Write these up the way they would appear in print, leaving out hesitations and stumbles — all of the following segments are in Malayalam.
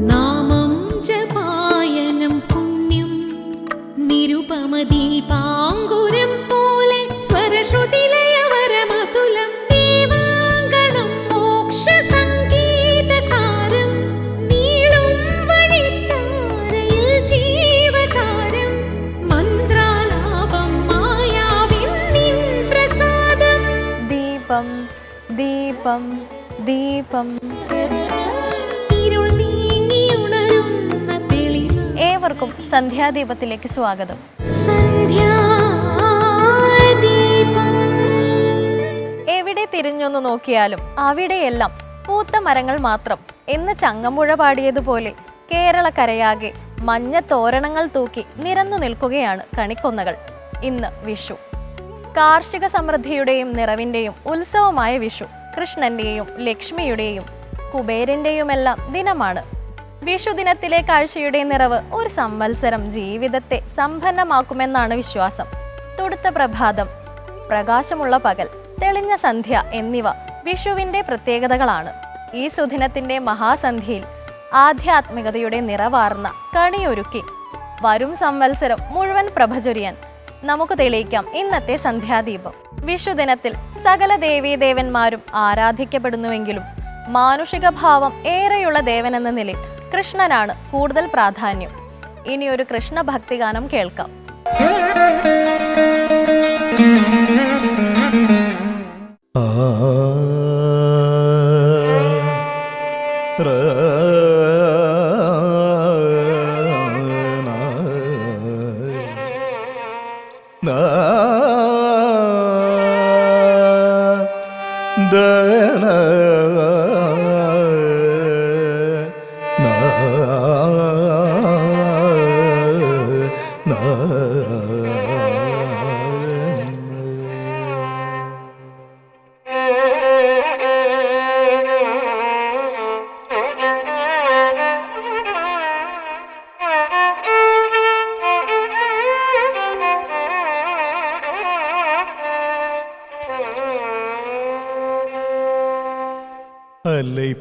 നാമം ജപായനം പുണ്യം നിരുപമദീപാങ്കുരം പോലെ സ്വരശ്രുതിലയവരമതുലം ദീവാങ്കണം മോക്ഷസംഗീതസാരം നീളും വഴിത്താരയിൽ ജീവതാരം മന്ത്രാലാപം മായാവിൻ നിൻ പ്രസാദം. ദീപം ദീപം ദീപം. ഏവർക്കും സന്ധ്യാദീപത്തിലേക്ക് സ്വാഗതം. എവിടെ തിരിഞ്ഞൊന്ന് നോക്കിയാലും അവിടെയെല്ലാം പൂത്ത മരങ്ങൾ മാത്രം എന്ന് ചങ്ങമ്പുഴ പാടിയതുപോലെ കേരളക്കരയാകെ മഞ്ഞ തോരണങ്ങൾ തൂക്കി നിരന്നു നിൽക്കുകയാണ് കണിക്കൊന്നകൾ. ഇന്ന് വിഷു. കാർഷിക സമൃദ്ധിയുടെയും നിറവിന്റെയും ഉത്സവമായ വിഷു കൃഷ്ണന്റെയും ലക്ഷ്മിയുടെയും കുബേരന്റെയുമെല്ലാം ദിനമാണ്. വിഷുദിനത്തിലെ കാഴ്ചയുടെ നിറവ് ഒരു സംവത്സരം ജീവിതത്തെ സമ്പന്നമാക്കുമെന്നാണ് വിശ്വാസം. തൊടുത്ത പ്രഭാതം, പ്രകാശമുള്ള പകൽ, തെളിഞ്ഞ സന്ധ്യ എന്നിവ വിഷുവിന്റെ പ്രത്യേകതകളാണ്. ഈ സുദിനത്തിന്റെ മഹാസന്ധ്യയിൽ ആധ്യാത്മികതയുടെ നിറവാർന്ന കണിയൊരുക്കി വരും സംവത്സരം മുഴുവൻ പ്രഭചൊരിയാൻ നമുക്ക് തെളിയിക്കാം ഇന്നത്തെ സന്ധ്യാദീപം. വിഷുദിനത്തിൽ സകല ദേവീദേവന്മാരും ആരാധിക്കപ്പെടുന്നുവെങ്കിലും മാനുഷിക ഭാവം ഏറെയുള്ള ദേവനെന്ന നിലയിൽ കൃഷ്ണനാണ് കൂടുതൽ പ്രാധാന്യം. ഇനിയൊരു കൃഷ്ണ ഭക്തിഗാനം കേൾക്കാം.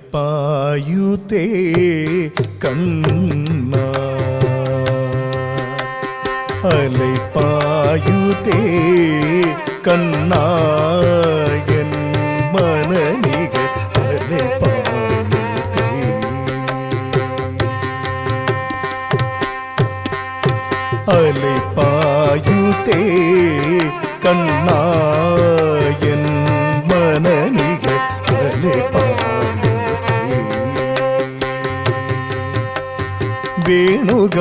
അലൈപ്പായുതേ കണ്ണ അലൈപ്പായുതേ കണ്ണായൻ മനനിക അലൈപ്പായുതേ അലൈപ്പായുതേ കണ്ണായൻ മനനിക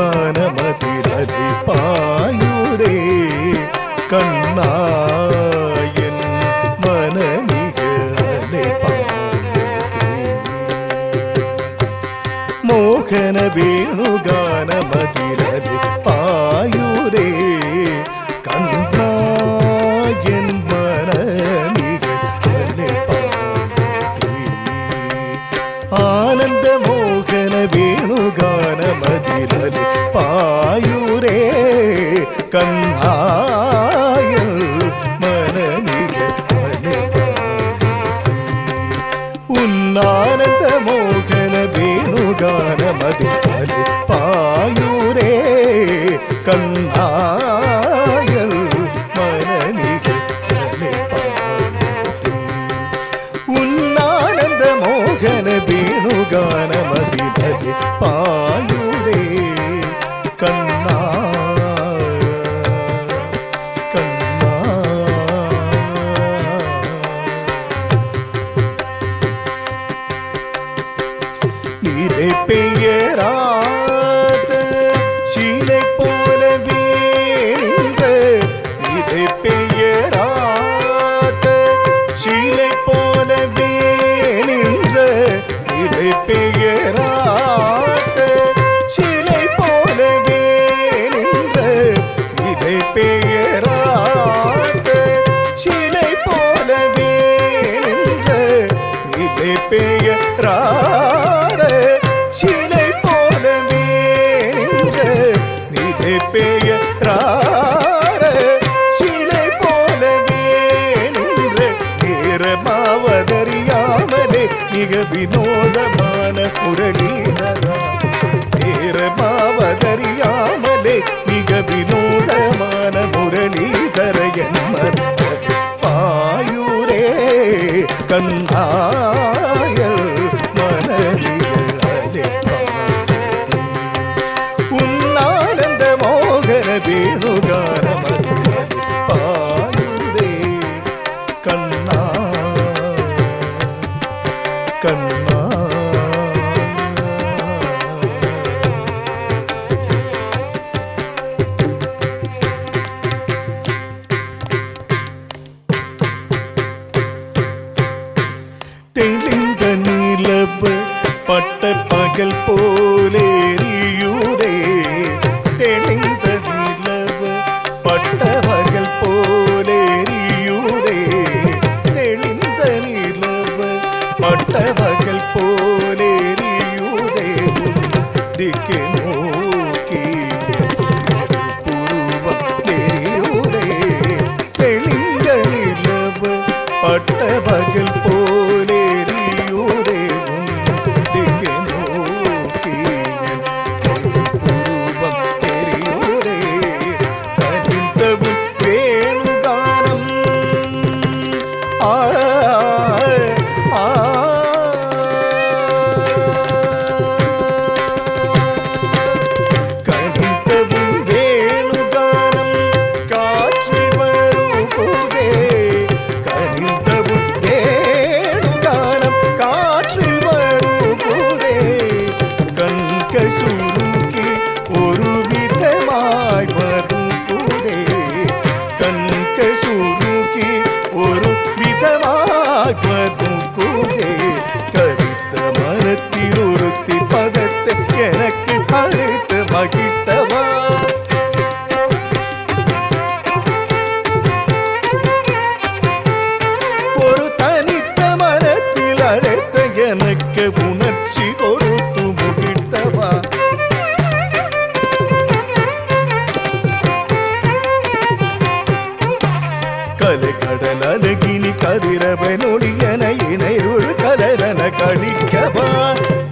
വേണുഗാനമതിരലി പായൂരേ കണ്ണായൻ മനനികലെ പായൂരേ മോഹന വേണുഗാനമതിരലി പായൂരേ കണ്ണായൻ മനനികലെ പായൂരേ ആനന്ദ മോഹന വേണുഗാനമതിരലി പായൂരേ കണ്ണായൻ മനനികലെ ഉന്നാനന്ദ മോഹന വേണുഗാനമതിരലി പായൂരേ കണ്ണായൻ മനനികലെ ഉന്നാനന്ദ മോഹന വേണുഗാനമതിരലി പായൂരേ കണ്ണാ കണ്ണാ നീരെ പെയ്യരാത ശീലെ പോലവേ നിன்று നീരെ പെയ്യരാത ശീലെ പോലവേ നിன்று നീരെ പെയ്യരാത ശീലെ പോലവേ നിன்று നീരെ പെയ്യരാത ശീലെ പോലവേ നിன்று നീരെ പെയ്യരാത ശീലെ പോലവേ നിன்று നീരെ പെയ്യരാത ശീലെ പോലവേ നിன்று നേരമാവതറിയാമലെ മിക വിനോദமான മുരളീധര கண்ணாயல் மனதிலே உன்னானந்த மோகன வேணுகானமதி பாடுதே கண்ணா கண்ணா. தெளிந்த நிலவு பட்ட பகல் போலேரியூரே, தெளிந்த நிலவு பட்ட பகல் போலேரியூரே, தெளிந்த நிலவு பட்ட பகல் போலேரியூரே, திக்கு நோக்கி புருவம் தெரியூரே, தெளிந்த நிலவு பட்ட பகல் போலேரியூரே, திக்கு நோக்கி புருவம் தெரியூரே, கனிந்தவும் வேணுகானம் ஆ ஆ கனிந்தவும் வேணுகானம் காற்றில் வருகுதே, கனிந்தவும் வேணுகானம் காற்றில் வருகுதே, கண்க சுருக்கி ஒரு விதமாய் வருகுதே, கண்க சுருக்கி ஒரு விதமாய் வருகுதே, கரித்த மனத்தில் ஒருத்தி பதத்தை எனக்கு அழைத்து மகிழ்த்தவா, ஒரு தனித்த மனத்தில் அழைத்த எனக்கு உணர்ச்சி கொடுத்து முகிழ்த்தவா, கலை கடல் அழகினி கதிரவனொழியன இணைருள் கலரன கழிக்கவா,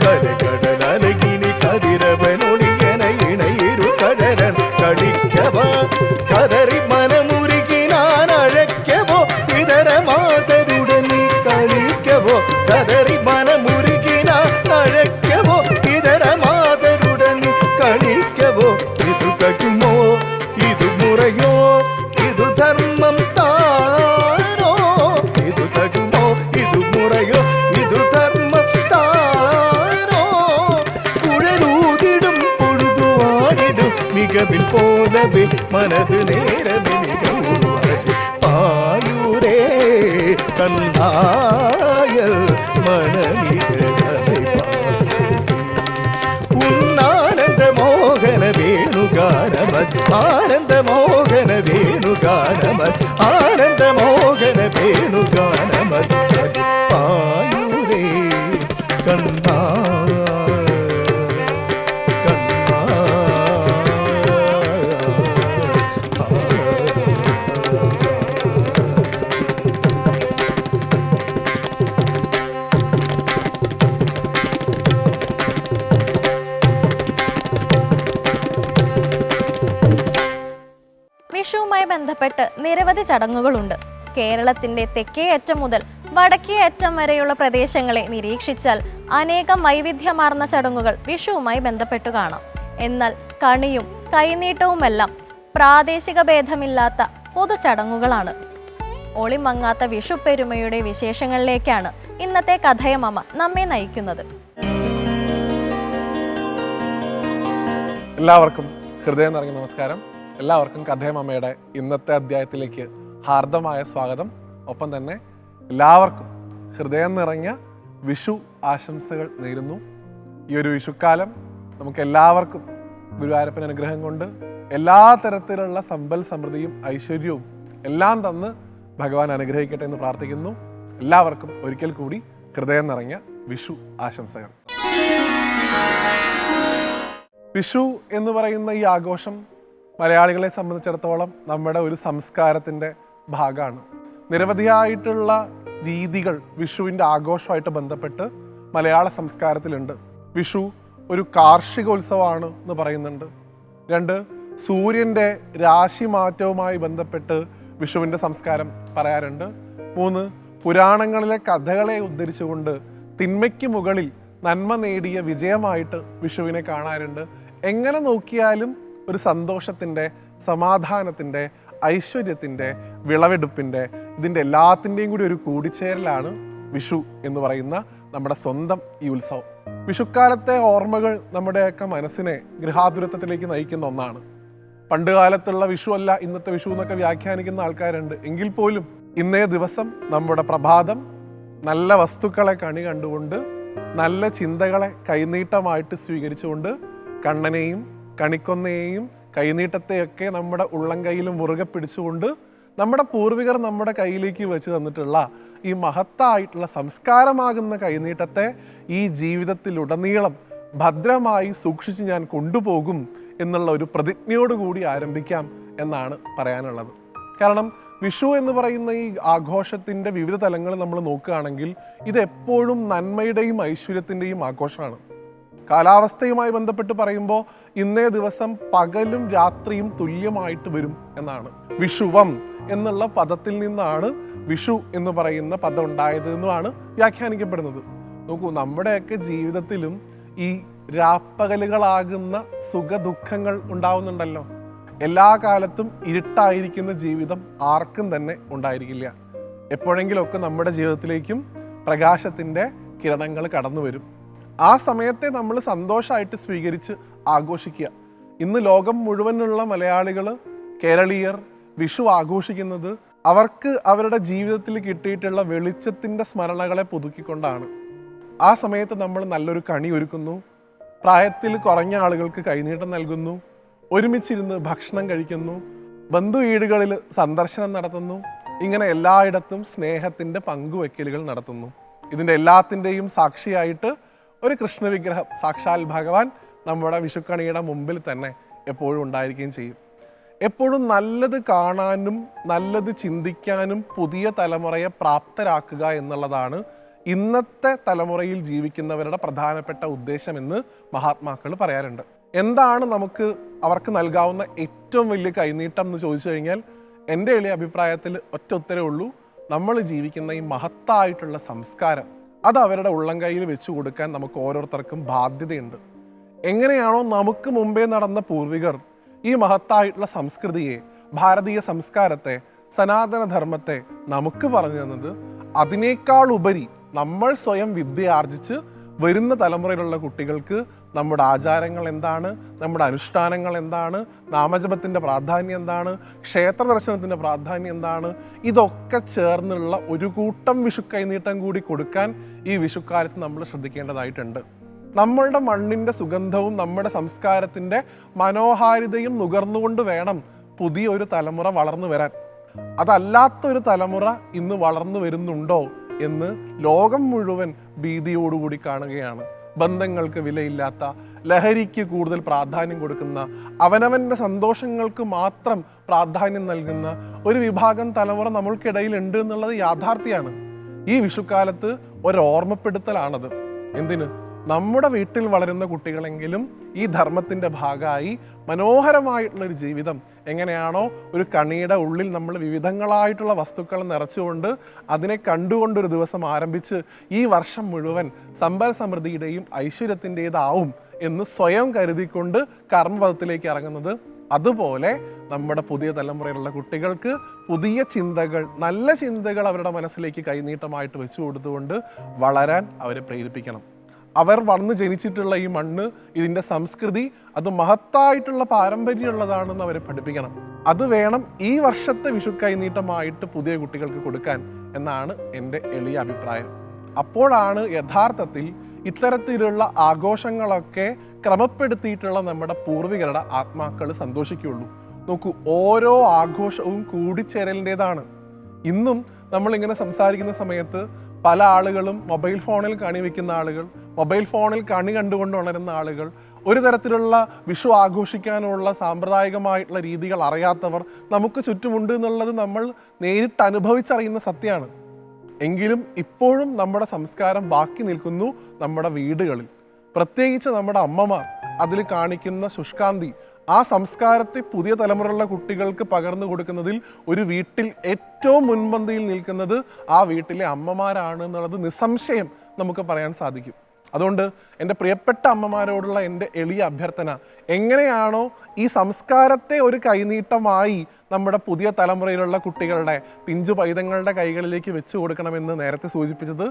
கலை கடல் அழகினி கதிரவனொழியன இணையிரு கடலன் கழிக்கவா, கதறி மனமுருகி நான் அழைக்கவோ இதர மாதருடன் நீ கழிக்கவோ, கதறி மனமுருகி நான் அழைக்கவோ இதர மாதருடன் நீ கழிக்கவோ, இது தகுமோ இது முறையோ இது தர்மம் தானோ, இது தகுமோ இது முறையோ இது தர்மம் தானோ, குழலூதிடும் பொழுது ஆடிடும் மிகவில் போலவே மனது நேரமே மிக உருவாது பாயூரே கண்ணாயல் மனமிக உன்னானந்த மோகன வேணுகானமத் ஆனந்த மோகன வேணுகானமத் ஆனந்த மோகன வேணுகானமத் பாயூரே கண்ணா கண்ணா. വിഷുവുമായി ബന്ധപ്പെട്ട് നിരവധി ചടങ്ങുകളുണ്ട്. കേരളത്തിന്റെ തെക്കേ അറ്റം മുതൽ വടക്കേ അറ്റം വരെയുള്ള പ്രദേശങ്ങളെ നിരീക്ഷിച്ചാൽ അനേകം വൈവിധ്യമാർന്ന ചടങ്ങുകൾ വിഷുവുമായി ബന്ധപ്പെട്ടു കാണാം. എന്നാൽ കണിയും കൈനീട്ടവുമെല്ലാം പ്രാദേശിക ഭേദമില്ലാത്ത പൊതു ചടങ്ങുകളാണ്. ഒളിമങ്ങാത്ത വിഷുപ്പെരുമയുടെ വിശേഷങ്ങളിലേക്കാണ് ഇന്നത്തെ കഥയമമ്മ നമ്മെ നയിക്കുന്നത്. എല്ലാവർക്കും ഹൃദയം നിറഞ്ഞ നമസ്കാരം. എല്ലാവർക്കും കഥയമമ്മയുടെ ഇന്നത്തെ അധ്യായത്തിലേക്ക് ഹാർദമായ സ്വാഗതം. ഒപ്പം തന്നെ എല്ലാവർക്കും ഹൃദയം നിറഞ്ഞ വിഷു ആശംസകൾ നേരുന്നു. ഈ ഒരു വിഷുക്കാലം നമുക്ക് എല്ലാവർക്കും ഗുരുവായൂരപ്പൻ അനുഗ്രഹം കൊണ്ട് എല്ലാ തരത്തിലുള്ള സമ്പൽ സമൃദ്ധിയും ഐശ്വര്യവും എല്ലാം തന്ന് ഭഗവാൻ അനുഗ്രഹിക്കട്ടെ എന്ന് പ്രാർത്ഥിക്കുന്നു. എല്ലാവർക്കും ഒരിക്കൽ കൂടി ഹൃദയം നിറഞ്ഞ വിഷു ആശംസകൾ. വിഷു എന്ന് പറയുന്ന ഈ ആഘോഷം മലയാളികളെ സംബന്ധിച്ചിടത്തോളം നമ്മുടെ ഒരു സംസ്കാരത്തിൻ്റെ ഭാഗമാണ്. നിരവധിയായിട്ടുള്ള രീതികൾ വിഷുവിൻ്റെ ആഘോഷമായിട്ട് ബന്ധപ്പെട്ട് മലയാള സംസ്കാരത്തിലുണ്ട്. വിഷു ഒരു കാർഷികോത്സവമാണ് എന്ന് പറയുന്നുണ്ട്. 2, സൂര്യൻ്റെ രാശി മാറ്റവുമായി ബന്ധപ്പെട്ട് വിഷുവിൻ്റെ സംസ്കാരം പറയാറുണ്ട്. 3, പുരാണങ്ങളിലെ കഥകളെ ഉദ്ധരിച്ചുകൊണ്ട് തിന്മയ്ക്ക് മുകളിൽ നന്മ നേടിയ വിജയമായിട്ട് വിഷുവിനെ കാണാറുണ്ട്. എങ്ങനെ നോക്കിയാലും ഒരു സന്തോഷത്തിൻ്റെ, സമാധാനത്തിൻ്റെ, ഐശ്വര്യത്തിൻ്റെ, വിളവെടുപ്പിൻ്റെ, ഇതിൻ്റെ എല്ലാത്തിൻ്റെയും കൂടി ഒരു കൂടിച്ചേരലാണ് വിഷു എന്ന് പറയുന്ന നമ്മുടെ സ്വന്തം ഈ ഉത്സവം. വിഷുക്കാലത്തെ ഓർമ്മകൾ നമ്മുടെയൊക്കെ മനസ്സിനെ ഗൃഹാതുരത്വത്തിലേക്ക് നയിക്കുന്ന ഒന്നാണ്. പണ്ടുകാലത്തുള്ള വിഷു അല്ല ഇന്നത്തെ വിഷു എന്നൊക്കെ വ്യാഖ്യാനിക്കുന്ന ആൾക്കാരുണ്ട്. എങ്കിൽ പോലും ഇന്നേ ദിവസം നമ്മുടെ പ്രഭാതം നല്ല വസ്തുക്കളെ കണി കണ്ടുകൊണ്ട്, നല്ല ചിന്തകളെ കൈനീട്ടമായിട്ട് സ്വീകരിച്ചുകൊണ്ട്, കണ്ണനെയും കണിക്കൊന്നയെയും കൈനീട്ടത്തെയൊക്കെ നമ്മുടെ ഉള്ളം കയ്യിൽ മുറുകെ പിടിച്ചുകൊണ്ട് നമ്മുടെ പൂർവികർ നമ്മുടെ കയ്യിലേക്ക് വെച്ച് തന്നിട്ടുള്ള ഈ മഹത്തായിട്ടുള്ള സംസ്കാരമാകുന്ന കൈനീട്ടത്തെ ഈ ജീവിതത്തിലുടനീളം ഭദ്രമായി സൂക്ഷിച്ച് ഞാൻ കൊണ്ടുപോകും എന്നുള്ള ഒരു പ്രതിജ്ഞയോടുകൂടി ആരംഭിക്കാം എന്നാണ് പറയാനുള്ളത്. കാരണം വിഷു എന്ന് പറയുന്ന ഈ ആഘോഷത്തിൻ്റെ വിവിധ തലങ്ങൾ നമ്മൾ നോക്കുകയാണെങ്കിൽ ഇത് എപ്പോഴും നന്മയുടെയും ഐശ്വര്യത്തിൻ്റെയും ആഘോഷമാണ്. കാലാവസ്ഥയുമായി ബന്ധപ്പെട്ട് പറയുമ്പോൾ ഇന്നേ ദിവസം പകലും രാത്രിയും തുല്യമായിട്ട് വരും എന്നാണ്. വിഷുവം എന്നുള്ള പദത്തിൽ നിന്നാണ് വിഷു എന്ന് പറയുന്ന പദം ഉണ്ടായത് എന്നുമാണ് വ്യാഖ്യാനിക്കപ്പെടുന്നത്. നോക്കൂ, നമ്മുടെയൊക്കെ ജീവിതത്തിലും ഈ രാപ്പകലുകളാകുന്ന സുഖദുഃഖങ്ങൾ ഉണ്ടാവുന്നുണ്ടല്ലോ. എല്ലാ കാലത്തും ഇരുട്ടായിരിക്കുന്ന ജീവിതം ആർക്കും തന്നെ ഉണ്ടായിരിക്കില്ല. എപ്പോഴെങ്കിലുമൊക്കെ നമ്മുടെ ജീവിതത്തിലേക്കും പ്രകാശത്തിൻ്റെ കിരണങ്ങൾ കടന്നു വരും. ആ സമയത്തെ നമ്മൾ സന്തോഷമായിട്ട് സ്വീകരിച്ച് ആഘോഷിക്കുക. ഇന്ന് ലോകം മുഴുവനുള്ള മലയാളികൾ, കേരളീയർ വിഷു ആഘോഷിക്കുന്നത് അവർക്ക് അവരുടെ ജീവിതത്തിൽ കിട്ടിയിട്ടുള്ള വെളിച്ചത്തിൻ്റെ സ്മരണകളെ പുതുക്കിക്കൊണ്ടാണ്. ആ സമയത്ത് നമ്മൾ നല്ലൊരു കണി ഒരുക്കുന്നു, പ്രായത്തിൽ കുറഞ്ഞ ആളുകൾക്ക് കൈനീട്ടം നൽകുന്നു, ഒരുമിച്ചിരുന്ന് ഭക്ഷണം കഴിക്കുന്നു, ബന്ധു വീടുകളിൽ സന്ദർശനം നടത്തുന്നു. ഇങ്ങനെ എല്ലായിടത്തും സ്നേഹത്തിൻ്റെ പങ്കുവെക്കലുകൾ നടത്തുന്നു. ഇതിൻ്റെ എല്ലാത്തിൻ്റെയും സാക്ഷിയായിട്ട് ഒരു കൃഷ്ണവിഗ്രഹം, സാക്ഷാൽ ഭഗവാൻ നമ്മുടെ വിഷുക്കണിയുടെ മുമ്പിൽ തന്നെ എപ്പോഴും ഉണ്ടായിരിക്കുകയും ചെയ്യും. എപ്പോഴും നല്ലത് കാണാനും നല്ലത് ചിന്തിക്കാനും പുതിയ തലമുറയെ പ്രാപ്തരാക്കുക എന്നുള്ളതാണ് ഇന്നത്തെ തലമുറയിൽ ജീവിക്കുന്നവരുടെ പ്രധാനപ്പെട്ട ഉദ്ദേശമെന്ന് മഹാത്മാക്കൾ പറയാറുണ്ട്. എന്താണ് നമുക്ക് അവർക്ക് നൽകാവുന്ന ഏറ്റവും വലിയ കൈനീട്ടം എന്ന് ചോദിച്ചു കഴിഞ്ഞാൽ എൻ്റെ എളിയ അഭിപ്രായത്തിൽ ഒറ്റ ഉത്തരവേ ഉള്ളൂ: നമ്മൾ ജീവിക്കുന്ന ഈ മഹത്തായിട്ടുള്ള സംസ്കാരം അത് അവരുടെ ഉള്ളം കയ്യിൽ വെച്ചു കൊടുക്കാൻ നമുക്ക് ഓരോരുത്തർക്കും ബാധ്യതയുണ്ട്. എങ്ങനെയാണോ നമുക്ക് മുമ്പേ നടന്ന പൂർവികർ ഈ മഹത്തായിട്ടുള്ള സംസ്കൃതിയെ, ഭാരതീയ സംസ്കാരത്തെ, സനാതനധർമ്മത്തെ നമുക്ക് പറഞ്ഞു തന്നത്, അതിനേക്കാൾ ഉപരി നമ്മൾ സ്വയം വിദ്യ ആർജിച്ച് വരുന്ന തലമുറയിലുള്ള കുട്ടികൾക്ക് നമ്മുടെ ആചാരങ്ങൾ എന്താണ്, നമ്മുടെ അനുഷ്ഠാനങ്ങൾ എന്താണ്, നാമജപത്തിൻ്റെ പ്രാധാന്യം എന്താണ്, ക്ഷേത്ര ദർശനത്തിൻ്റെ പ്രാധാന്യം എന്താണ്, ഇതൊക്കെ ചേർന്നുള്ള ഒരു കൂട്ടം വിഷു കൈനീട്ടം കൂടി കൊടുക്കാൻ ഈ വിഷുക്കാലത്ത് നമ്മൾ ശ്രദ്ധിക്കേണ്ടതായിട്ടുണ്ട്. നമ്മളുടെ മണ്ണിൻ്റെ സുഗന്ധവും നമ്മുടെ സംസ്കാരത്തിൻ്റെ മനോഹാരിതയും നുകർന്നുകൊണ്ട് വേണം പുതിയൊരു തലമുറ വളർന്നു വരാൻ. അതല്ലാത്തൊരു തലമുറ ഇന്ന് വളർന്നു വരുന്നുണ്ടോ എന്ന് ലോകം മുഴുവൻ ഭീതിയോടുകൂടി കാണുകയാണ്. ബന്ധങ്ങൾക്ക് വിലയില്ലാത്ത, ലഹരിക്ക് കൂടുതൽ പ്രാധാന്യം കൊടുക്കുന്ന, അവനവൻ്റെ സന്തോഷങ്ങൾക്ക് മാത്രം പ്രാധാന്യം നൽകുന്ന ഒരു വിഭാഗം തലമുറ നമ്മൾക്കിടയിൽ ഉണ്ട് എന്നുള്ളത് യാഥാർത്ഥ്യമാണ്. ഈ വിഷുക്കാലത്ത് ഒരോർമ്മപ്പെടുത്തലാണത്. എന്തിന്? നമ്മുടെ വീട്ടിൽ വളരുന്ന കുട്ടികളെങ്കിലും ഈ ധർമ്മത്തിൻ്റെ ഭാഗമായി മനോഹരമായിട്ടുള്ളൊരു ജീവിതം, എങ്ങനെയാണോ ഒരു കണിയുടെ ഉള്ളിൽ നമ്മൾ വിവിധങ്ങളായിട്ടുള്ള വസ്തുക്കൾ നിറച്ചുകൊണ്ട് അതിനെ കണ്ടുകൊണ്ടൊരു ദിവസം ആരംഭിച്ച് ഈ വർഷം മുഴുവൻ സമ്പൽ സമൃദ്ധിയുടെയും ഐശ്വര്യത്തിൻ്റെതാവും എന്ന് സ്വയം കരുതിക്കൊണ്ട് കർമ്മപഥത്തിലേക്ക് ഇറങ്ങുന്നത്, അതുപോലെ നമ്മുടെ പുതിയ തലമുറയിലുള്ള കുട്ടികൾക്ക് പുതിയ ചിന്തകൾ, നല്ല ചിന്തകൾ അവരുടെ മനസ്സിലേക്ക് കൈനീട്ടമായിട്ട് വെച്ചു കൊടുത്തുകൊണ്ട് വളരാൻ അവരെ പ്രേരിപ്പിക്കണം. അവർ വന്ന് ജനിച്ചിട്ടുള്ള ഈ മണ്ണ്, ഇതിൻ്റെ സംസ്കൃതി, അത് മഹത്തായിട്ടുള്ള പാരമ്പര്യമുള്ളതാണെന്ന് അവരെ പഠിപ്പിക്കണം. അത് വേണം ഈ വർഷത്തെ വിഷു കൈനീട്ടമായിട്ട് പുതിയ കുട്ടികൾക്ക് കൊടുക്കാൻ എന്നാണ് എൻ്റെ എളിയ അഭിപ്രായം. അപ്പോഴാണ് യഥാർത്ഥത്തിൽ ഇത്തരത്തിലുള്ള ആഘോഷങ്ങളൊക്കെ ക്രമപ്പെടുത്തിയിട്ടുള്ള നമ്മുടെ പൂർവികരുടെ ആത്മാക്കൾ സന്തോഷിക്കുകയുള്ളൂ. നോക്കൂ, ഓരോ ആഘോഷവും കൂടിച്ചേരലിൻ്റെതാണ്. ഇന്നും നമ്മളിങ്ങനെ സംസാരിക്കുന്ന സമയത്ത് പല ആളുകളും മൊബൈൽ ഫോണിൽ കണി വയ്ക്കുന്ന ആളുകൾ, മൊബൈൽ ഫോണിൽ കണി കണ്ടുകൊണ്ട് ഉണരുന്ന ആളുകൾ, ഒരു തരത്തിലുള്ള വിഷു ആഘോഷിക്കാനുള്ള സാമ്പ്രദായികമായിട്ടുള്ള രീതികൾ അറിയാത്തവർ നമുക്ക് ചുറ്റുമുണ്ട് എന്നുള്ളത് നമ്മൾ നേരിട്ട് അനുഭവിച്ചറിയുന്ന സത്യമാണ്. എങ്കിലും ഇപ്പോഴും നമ്മുടെ സംസ്കാരം ബാക്കി നിൽക്കുന്നു നമ്മുടെ വീടുകളിൽ. പ്രത്യേകിച്ച് നമ്മുടെ അമ്മമാർ അതിൽ കാണിക്കുന്ന ശുഷ്കാന്തി, ആ സംസ്കാരത്തെ പുതിയ തലമുറയിലുള്ള കുട്ടികൾക്ക് പകർന്നു കൊടുക്കുന്നതിൽ ഒരു വീട്ടിൽ ഏറ്റവും മുൻപന്തിയിൽ നിൽക്കുന്നത് ആ വീട്ടിലെ അമ്മമാരാണ് എന്നുള്ളത് നിസ്സംശയം നമുക്ക് പറയാൻ സാധിക്കും. അതുകൊണ്ട് എൻ്റെ പ്രിയപ്പെട്ട അമ്മമാരോടുള്ള എൻ്റെ എളിയ അഭ്യർത്ഥന, എങ്ങനെയാണോ ഈ സംസ്കാരത്തെ ഒരു കൈനീട്ടമായി നമ്മുടെ പുതിയ തലമുറയിലുള്ള കുട്ടികളുടെ പിഞ്ചു പൈതങ്ങളുടെ കൈകളിലേക്ക് വെച്ച് കൊടുക്കണമെന്ന് നേരത്തെ സൂചിപ്പിച്ചത്,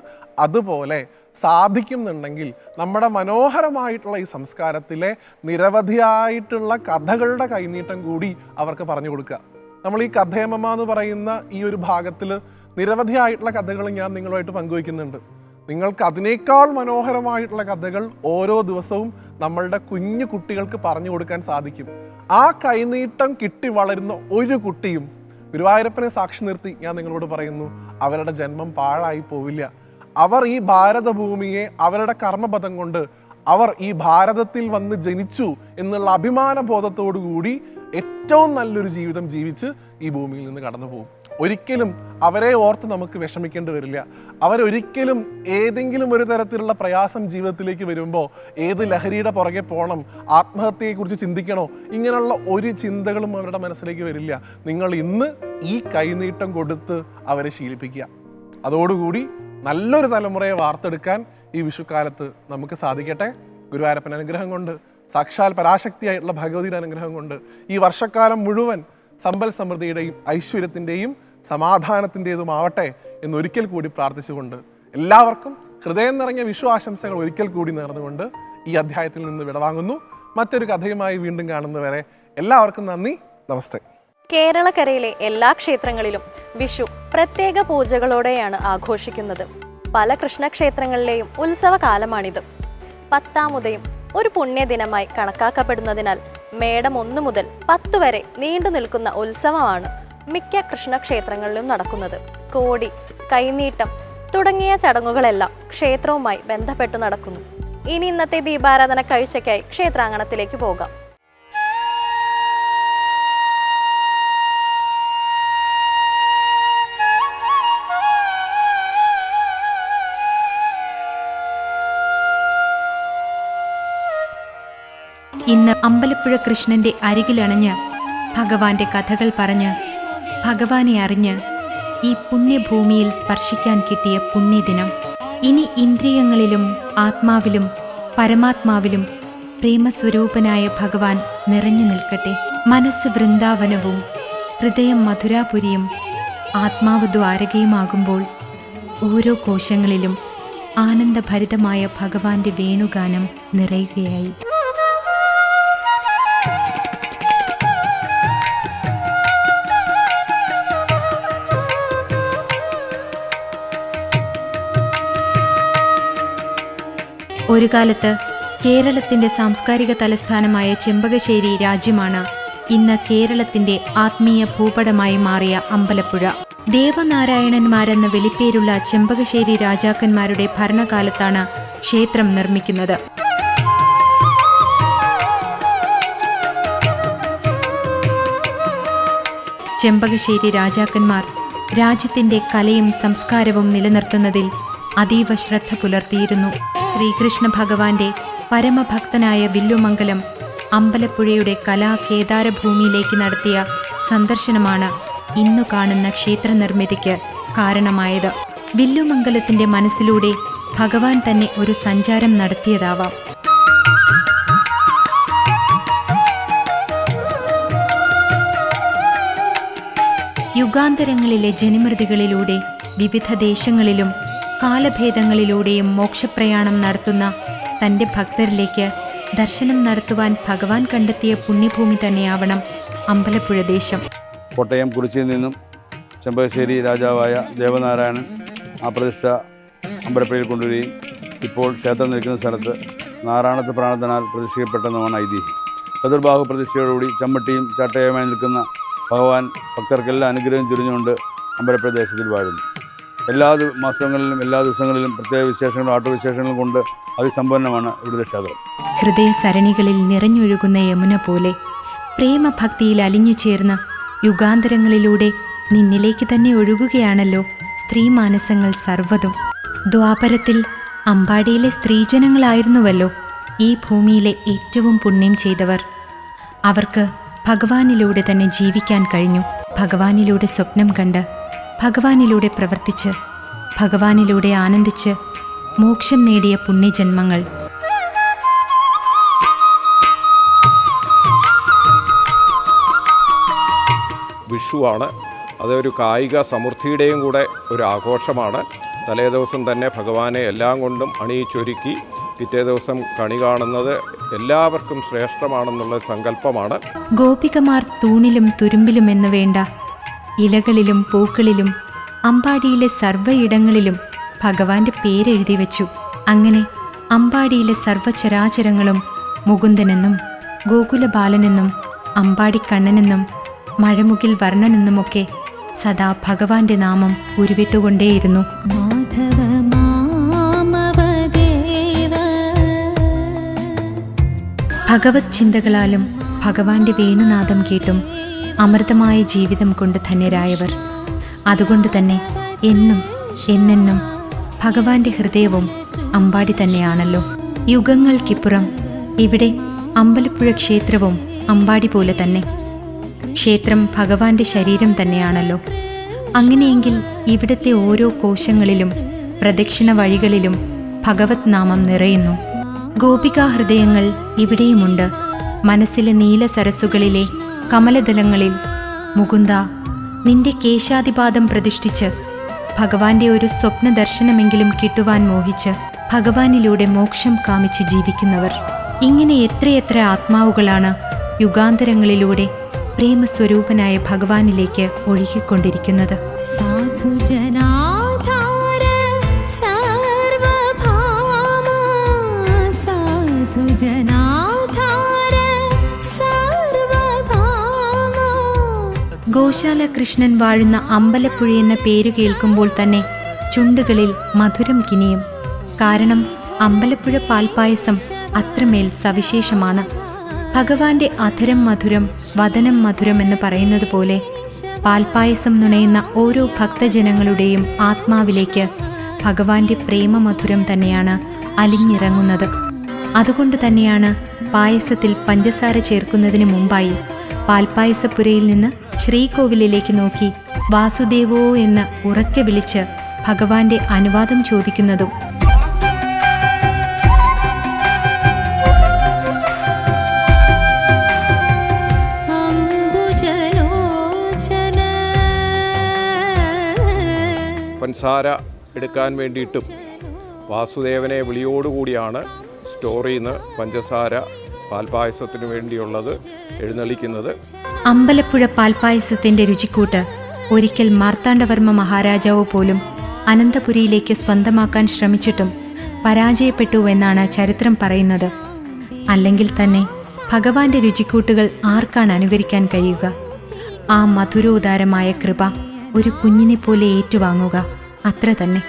അതുപോലെ സാധിക്കുന്നുണ്ടെങ്കിൽ നമ്മുടെ മനോഹരമായിട്ടുള്ള ഈ സംസ്കാരത്തിലെ നിരവധിയായിട്ടുള്ള കഥകളുടെ കൈനീട്ടം കൂടി അവർക്ക് പറഞ്ഞു കൊടുക്കുക. നമ്മൾ ഈ കഥയമ്മ എന്ന് പറയുന്ന ഈ ഒരു ഭാഗത്തിൽ നിരവധിയായിട്ടുള്ള കഥകൾ ഞാൻ നിങ്ങളുമായിട്ട് പങ്കുവയ്ക്കുന്നുണ്ട്. നിങ്ങൾക്ക് അതിനേക്കാൾ മനോഹരമായിട്ടുള്ള കഥകൾ ഓരോ ദിവസവും നമ്മളുടെ കുഞ്ഞു കുട്ടികൾക്ക് പറഞ്ഞു കൊടുക്കാൻ സാധിക്കും. ആ കൈനീട്ടം കിട്ടി വളരുന്ന ഒരു കുട്ടിയും ഗുരുവായൂരപ്പനെ സാക്ഷി നിർത്തി ഞാൻ നിങ്ങളോട് പറയുന്നു, അവരുടെ ജന്മം പാഴായി പോവില്ല. അവർ ഈ ഭാരതഭൂമിയെ അവരുടെ കർമ്മപഥം കൊണ്ട് അവർ ഈ ഭാരതത്തിൽ വന്ന് ജനിച്ചു എന്നുള്ള അഭിമാന ബോധത്തോടു കൂടി ഏറ്റവും നല്ലൊരു ജീവിതം ജീവിച്ച് ഈ ഭൂമിയിൽ നിന്ന് കടന്നു പോകും. ഒരിക്കലും അവരെ ഓർത്ത് നമുക്ക് വിഷമിക്കേണ്ടി വരില്ല. അവരൊരിക്കലും ഏതെങ്കിലും ഒരു തരത്തിലുള്ള പ്രയാസം ജീവിതത്തിലേക്ക് വരുമ്പോൾ ഏത് ലഹരിയുടെ പുറകെ പോകണം, ആത്മഹത്യയെക്കുറിച്ച് ചിന്തിക്കണോ, ഇങ്ങനെയുള്ള ഒരു ചിന്തകളും അവരുടെ മനസ്സിലേക്ക് വരില്ല. നിങ്ങൾ ഇന്ന് ഈ കൈനീട്ടം കൊടുത്ത് അവരെ ശീലിപ്പിക്കുക. അതോടുകൂടി നല്ലൊരു തലമുറയെ വാർത്തെടുക്കാൻ ഈ വിഷുക്കാലത്ത് നമുക്ക് സാധിക്കട്ടെ. ഗുരുവായൂരപ്പൻ അനുഗ്രഹം കൊണ്ട്, സാക്ഷാൽ പരാശക്തിയായിട്ടുള്ള ഭഗവതിയുടെ അനുഗ്രഹം കൊണ്ട് ഈ വർഷക്കാലം മുഴുവൻ സമ്പൽ സമൃദ്ധിയുടെയും ഐശ്വര്യത്തിൻ്റെയും സമാധാനത്തിൻ്റെതുമാവട്ടെ എന്നൊരിക്കൽ കൂടി പ്രാർത്ഥിച്ചുകൊണ്ട് എല്ലാവർക്കും ഹൃദയം നിറഞ്ഞ വിഷു ആശംസകൾ ഒരിക്കൽ കൂടി നേർന്നുകൊണ്ട് ഈ അധ്യായത്തിൽ നിന്ന് വിടവാങ്ങുന്നു. മറ്റൊരു കഥയുമായി വീണ്ടും കാണുന്നവരെ എല്ലാവർക്കും നന്ദി, നമസ്തേ. കേരളക്കരയിലെ എല്ലാ ക്ഷേത്രങ്ങളിലും വിഷു പ്രത്യേക പൂജകളോടെയാണ് ആഘോഷിക്കുന്നത്. പല കൃഷ്ണക്ഷേത്രങ്ങളിലെയും ഉത്സവകാലമാണിത്. 10-ാമുദയം ഒരു പുണ്യദിനമായി കണക്കാക്കപ്പെടുന്നതിനാൽ മേടം 1 മുതൽ 10 വരെ നീണ്ടു നിൽക്കുന്ന ഉത്സവമാണ് മിക്ക കൃഷ്ണക്ഷേത്രങ്ങളിലും നടക്കുന്നത്. കോടി, കൈനീട്ടം തുടങ്ങിയ ചടങ്ങുകളെല്ലാം ക്ഷേത്രവുമായി ബന്ധപ്പെട്ടു നടക്കുന്നു. ഇനി ഇന്നത്തെ ദീപാരാധന കാഴ്ചയ്ക്കായി ക്ഷേത്രാങ്കണത്തിലേക്ക് പോകാം. ഇന്ന് അമ്പലപ്പുഴ കൃഷ്ണന്റെ അരികിലണഞ്ഞ് ഭഗവാന്റെ കഥകൾ പറഞ്ഞ് ഭഗവാനെ അറിഞ്ഞ് ഈ പുണ്യഭൂമിയിൽ സ്പർശിക്കാൻ കിട്ടിയ പുണ്യദിനം ഇനി ഇന്ദ്രിയങ്ങളിലും ആത്മാവിലും പരമാത്മാവിലും പ്രേമസ്വരൂപനായ ഭഗവാൻ നിറഞ്ഞു നിൽക്കട്ടെ. മനസ്സ് വൃന്ദാവനവും ഹൃദയം മധുരാപുരിയും ആത്മാവ് ദ്വാരകയുമാകുമ്പോൾ ഓരോ കോശങ്ങളിലും ആനന്ദഭരിതമായ ഭഗവാന്റെ വേണുഗാനം നിറയുകയായി. ഒരു കാലത്ത് കേരളത്തിന്റെ സാംസ്കാരിക തലസ്ഥാനമായ ചെമ്പകശ്ശേരി രാജ്യമാണ് ഇന്ന് കേരളത്തിന്റെ ആത്മീയ ഭൂപടമായി മാറിയ അമ്പലപ്പുഴ. ദേവനാരായണന്മാരെന്ന വിളിപ്പേരുള്ള ചെമ്പകശ്ശേരി രാജാക്കന്മാരുടെ ഭരണകാലത്താണ് ക്ഷേത്രം നിർമ്മിക്കുന്നത്. ചെമ്പകശ്ശേരി രാജാക്കന്മാർ രാജ്യത്തിന്റെ കലയും സംസ്കാരവും നിലനിർത്തുന്നതിൽ അതീവ ശ്രദ്ധ പുലർത്തിയിരുന്നു. ശ്രീകൃഷ്ണ ഭഗവാന്റെ പരമഭക്തനായ വില്ലുമംഗലം അമ്പലപ്പുഴയുടെ കലാകേദാരഭൂമിയിലേക്ക് നടത്തിയ സന്ദർശനമാണ് ഇന്നു കാണുന്ന ക്ഷേത്രനിർമ്മിതിക്ക് കാരണമായത്. വില്ലുമംഗലത്തിന്റെ മനസ്സിലൂടെ ഭഗവാൻ തന്നെ ഒരു സഞ്ചാരം നടത്തിയതാവാം. യുഗാന്തരങ്ങളിലെ ജനിമൃതികളിലൂടെ വിവിധ ദേശങ്ങളിലും കാലഭേദങ്ങളിലൂടെയും മോക്ഷപ്രയാണം നടത്തുന്ന തൻ്റെ ഭക്തരിലേക്ക് ദർശനം നടത്തുവാൻ ഭഗവാൻ കണ്ടെത്തിയ പുണ്യഭൂമി തന്നെയാവണം അമ്പലപ്പുഴ ദേശം. കോട്ടയം കുറിച്ചിയിൽ നിന്നും ചെമ്പകശ്ശേരി രാജാവായ ദേവനാരായണൻ ആ പ്രതിഷ്ഠ അമ്പലപ്പുഴയിൽ കൊണ്ടുവരികയും ഇപ്പോൾ ക്ഷേത്രം നിൽക്കുന്ന സ്ഥലത്ത് നാരായണത്ത് പ്രാണത്തിനാൽ പ്രതിഷ്ഠിക്കപ്പെട്ടെന്നുമാണ് ഐതിഹ്യം. ചതുർബാഹു പ്രതിഷ്ഠയോടുകൂടി ചമ്മട്ടിയും ചട്ടയുമായി നിൽക്കുന്ന ഭഗവാൻ ഭക്തർക്കെല്ലാം അനുഗ്രഹം ചൊരിഞ്ഞുകൊണ്ട് അമ്പലപ്പുഴ ദേശത്തിൽ വാഴുന്നു. എല്ലാ മാസങ്ങളിലും എല്ലാ ദിവസങ്ങളിലും പ്രത്യേക വിശേഷങ്ങളും ആട്ടുവിശേഷങ്ങളും കൊണ്ട് അതിസമ്പന്നമാണ് ഇവിടുത്തെ ക്ഷേത്രം. ഹൃദയ സരണികളിൽ നിറഞ്ഞൊഴുകുന്ന യമുന പോലെ പ്രേമഭക്തിയിൽ അലിഞ്ഞു ചേർന്ന യുഗാന്തരങ്ങളിലൂടെ നിന്നിലേക്ക് തന്നെ ഒഴുകുകയാണല്ലോ സ്ത്രീ മാനസങ്ങൾ സർവ്വതും. ദ്വാപരത്തിൽ അമ്പാടിയിലെ സ്ത്രീജനങ്ങളായിരുന്നുവല്ലോ ഈ ഭൂമിയിലെ ഏറ്റവും പുണ്യം ചെയ്തവർ. അവർക്ക് ഭഗവാനിലൂടെ തന്നെ ജീവിക്കാൻ കഴിഞ്ഞു. ഭഗവാനിലൂടെ സ്വപ്നം കണ്ട്, ഭഗവാനിലൂടെ പ്രവർത്തിച്ച്, ഭഗവാനിലൂടെ ആനന്ദിച്ച് മോക്ഷം നേടിയ പുണ്യജന്മങ്ങൾ. വിഷുവാണ്. അതൊരു കായിക സമൃദ്ധിയുടെയും കൂടെ ഒരു ആഘോഷമാണ്. തലേ ദിവസം തന്നെ ഭഗവാനെ എല്ലാം കൊണ്ടും അണിയിച്ചൊരുക്കി പിറ്റേ ദിവസം കണി കാണുന്നത് എല്ലാവർക്കും ശ്രേഷ്ഠമാണെന്നുള്ള സങ്കല്പമാണ്. ഗോപികമാർ തൂണിലും തുരുമ്പിലും എന്ന് വേണ്ട, ഇലകളിലും പൂക്കളിലും അമ്പാടിയിലെ സർവ്വയിടങ്ങളിലും ഭഗവാന്റെ പേരെഴുതി വെച്ചു. അങ്ങനെ അമ്പാടിയിലെ സർവ്വചരാചരങ്ങളും മുകുന്ദനെന്നും ഗോകുലബാലനെന്നും അമ്പാടിക്കണ്ണനെന്നും മഴമുകിൽ വർണ്ണനെന്നുമൊക്കെ സദാ ഭഗവാന്റെ നാമം ഉരുവിട്ടുകൊണ്ടേയിരുന്നു. ഭഗവത് ചിന്തകളാലും ഭഗവാന്റെ വേണുനാദം കേട്ടും അമൃതമായ ജീവിതം കൊണ്ട് ധന്യരായവർ. അതുകൊണ്ട് തന്നെ എന്നും എന്നെന്നും ഭഗവാന്റെ ഹൃദയവും അമ്പാടി തന്നെയാണല്ലോ. യുഗങ്ങൾക്കിപ്പുറം ഇവിടെ അമ്പലപ്പുഴ ക്ഷേത്രവും അമ്പാടി പോലെ തന്നെ. ക്ഷേത്രം ഭഗവാന്റെ ശരീരം തന്നെയാണല്ലോ. അങ്ങനെയെങ്കിൽ ഇവിടുത്തെ ഓരോ കോശങ്ങളിലും പ്രദക്ഷിണ വഴികളിലും ഭഗവത് നാമം നിറയുന്നു. ഗോപികാ ഹൃദയങ്ങൾ ഇവിടെയുമുണ്ട്. മനസ്സിലെ നീല സരസ്സുകളിലെ കമലദലങ്ങളിൽ മുകുന്ദ, നിന്റെ കേശാദിപാദം പ്രതിഷ്ഠിച്ച് ഭഗവാന്റെ ഒരു സ്വപ്ന ദർശനമെങ്കിലും കിട്ടുവാൻ മോഹിച്ച് ഭഗവാനിലൂടെ മോക്ഷം കാമിച്ച് ജീവിക്കുന്നവർ. ഇങ്ങനെ എത്രയെത്ര ആത്മാവുകളാണ് യുഗാന്തരങ്ങളിലൂടെ പ്രേമസ്വരൂപനായ ഭഗവാനിലേക്ക് ഒഴുകിക്കൊണ്ടിരിക്കുന്നത്. സാധുജനാധാര സർവഭാമ, സാധുജനാധാര സർവഭാമ. ഗോശാല കൃഷ്ണൻ വാഴുന്ന അമ്പലപ്പുഴ എന്ന പേരു കേൾക്കുമ്പോൾ തന്നെ ചുണ്ടുകളിൽ മധുരം കിനിയും. കാരണം അമ്പലപ്പുഴ പാൽപ്പായസം അത്രമേൽ സവിശേഷമാണ്. ഭഗവാന്റെ അധരം മധുരം വദനം മധുരം എന്ന് പറയുന്നത് പോലെ പാൽപ്പായസം നുണയുന്ന ഓരോ ഭക്തജനങ്ങളുടെയും ആത്മാവിലേക്ക് ഭഗവാന്റെ പ്രേമമധുരം തന്നെയാണ് അലിഞ്ഞിറങ്ങുന്നത്. അതുകൊണ്ട് തന്നെയാണ് പായസത്തിൽ പഞ്ചസാര ചേർക്കുന്നതിന് മുമ്പായി പാൽപ്പായസപ്പുരയിൽ നിന്ന് ശ്രീകോവിലിലേക്ക് നോക്കി വാസുദേവോ എന്ന് ഉറക്കെ വിളിച്ച് ഭഗവാന്റെ അനുവാദം ചോദിക്കുന്നതും. പഞ്ചസാര എടുക്കാൻ വേണ്ടിയിട്ടും വാസുദേവനെ വിളിയോടുകൂടിയാണ് സ്റ്റോറിൽ നിന്ന് പഞ്ചസാര പാൽപ്പായസത്തിന് വേണ്ടിയുള്ളത് എഴുന്നള്ളിക്കുന്നത്. അമ്പലപ്പുഴ പാൽപ്പായസത്തിന്റെ രുചിക്കൂട്ട് ഒരിക്കൽ മാർത്താണ്ഡവർമ്മ മഹാരാജാവ് പോലും അനന്തപുരിയിലേക്ക് സ്വന്തമാക്കാൻ ശ്രമിച്ചിട്ടും പരാജയപ്പെട്ടുവെന്നാണ് ചരിത്രം പറയുന്നത്. അല്ലെങ്കിൽ തന്നെ ഭഗവാന്റെ രുചിക്കൂട്ടുകൾ ആർക്കാണ് അനുകരിക്കാൻ കഴിയുക? ആ മധുരോദാരമായ കൃപ ഒരു കുഞ്ഞിനെ പോലെ ഏറ്റുവാങ്ങുക, അത്ര തന്നെ.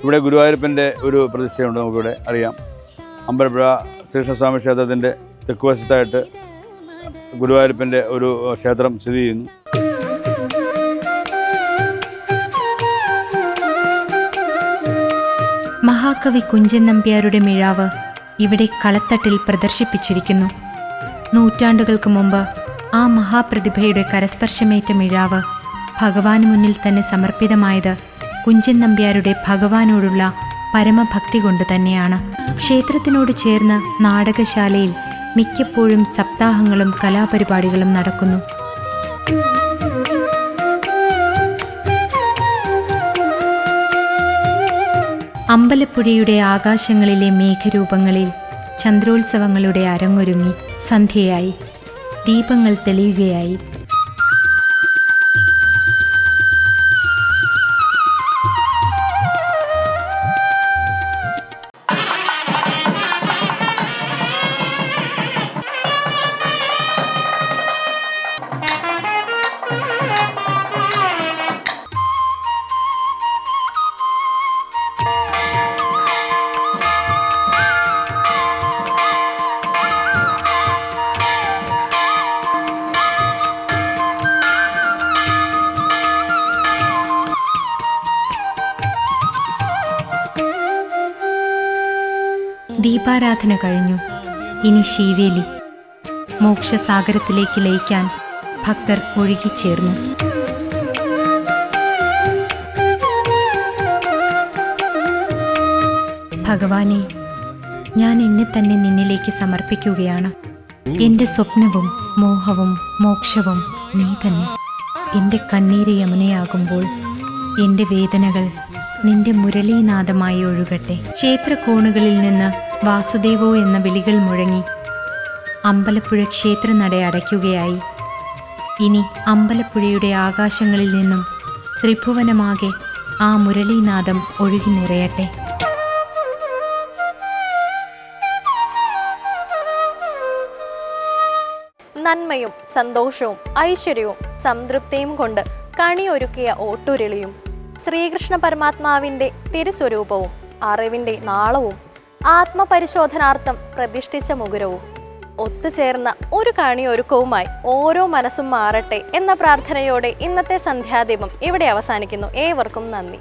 ഇവിടെ ഗുരുവായൂരപ്പൻ്റെ ഒരു പ്രതിഷ്ഠയുണ്ട്, നമുക്കിവിടെ അറിയാം. അമ്പലപ്പുഴ ശ്രീകൃഷ്ണസ്വാമി ക്ഷേത്രത്തിൻ്റെ തെക്കുവശത്തായിട്ട് ഗുരുവായൂരപ്പൻ്റെ ഒരു ക്ഷേത്രം സ്ഥിതി ചെയ്യുന്നു. മഹാകവി കുഞ്ചൻ നമ്പ്യാരുടെ മിഴാവ് ഇവിടെ കളത്തട്ടിൽ പ്രദർശിപ്പിച്ചിരിക്കുന്നു. നൂറ്റാണ്ടുകൾക്ക് മുമ്പ് ആ മഹാപ്രതിഭയുടെ കരസ്പർശമേറ്റ മിഴാവ് ഭഗവാന് മുന്നിൽ തന്നെ സമർപ്പിതമായത് കുഞ്ചൻ നമ്പ്യാരുടെ ഭഗവാനോടുള്ള പരമഭക്തി കൊണ്ട് തന്നെയാണ്. ക്ഷേത്രത്തിനോട് ചേർന്ന് നാടകശാലയിൽ മിക്കപ്പോഴും സപ്താഹങ്ങളും കലാപരിപാടികളും നടക്കുന്നു. അമ്പലപ്പുഴയുടെ ആകാശങ്ങളിലെ മേഘരൂപങ്ങളിൽ ചന്ദ്രോത്സവങ്ങളുടെ അരങ്ങൊരുങ്ങി. സന്ധ്യയായി, ദീപങ്ങൾ തെളിയുകയായി. ദീപാരാധന കഴിഞ്ഞു. ഇനി ശീവേലി. മോക്ഷസാഗരത്തിലേക്ക് ലയിക്കാൻ ഭക്തർ ഒഴുകിച്ചേർന്നു. ഭഗവാനെ, ഞാൻ എന്നെ തന്നെ നിന്നിലേക്ക് സമർപ്പിക്കുകയാണ്. എൻ്റെ സ്വപ്നവും മോഹവും മോക്ഷവും നീ തന്നെ. എൻ്റെ കണ്ണീര് യമുനയാകുമ്പോൾ എൻ്റെ വേദനകൾ നിന്റെ മുരളീനാദമായി ഒഴുകട്ടെ. ക്ഷേത്രക്കോണുകളിൽ നിന്ന് വാസുദേവോ എന്ന വിളികൾ മുഴങ്ങി അമ്പലപ്പുഴ ക്ഷേത്രനട അടയ്ക്കുകയായി. ഇനി അമ്പലപ്പുഴയുടെ ആകാശങ്ങളിൽ നിന്നും ത്രിഭുവനമാകെ ആ മുരളീനാദം ഒഴുകി നിറയട്ടെ. നന്മയും സന്തോഷവും ഐശ്വര്യവും സംതൃപ്തിയും കൊണ്ട് കണിയൊരുക്കിയ ഓട്ടുരുളിയും ശ്രീകൃഷ്ണ പരമാത്മാവിൻ്റെ തിരുസ്വരൂപവും അറിവിൻ്റെ നാളവും ആത്മപരിശോധനാർത്ഥം പ്രതിഷ്ഠിച്ച മുകുരവും ഒത്തുചേർന്ന ഒരു കണിയൊരുക്കവുമായി ഓരോ മനസ്സും മാറട്ടെ എന്ന പ്രാർത്ഥനയോടെ ഇന്നത്തെ സന്ധ്യാദീപം ഇവിടെ അവസാനിക്കുന്നു. ഏവർക്കും നന്ദി.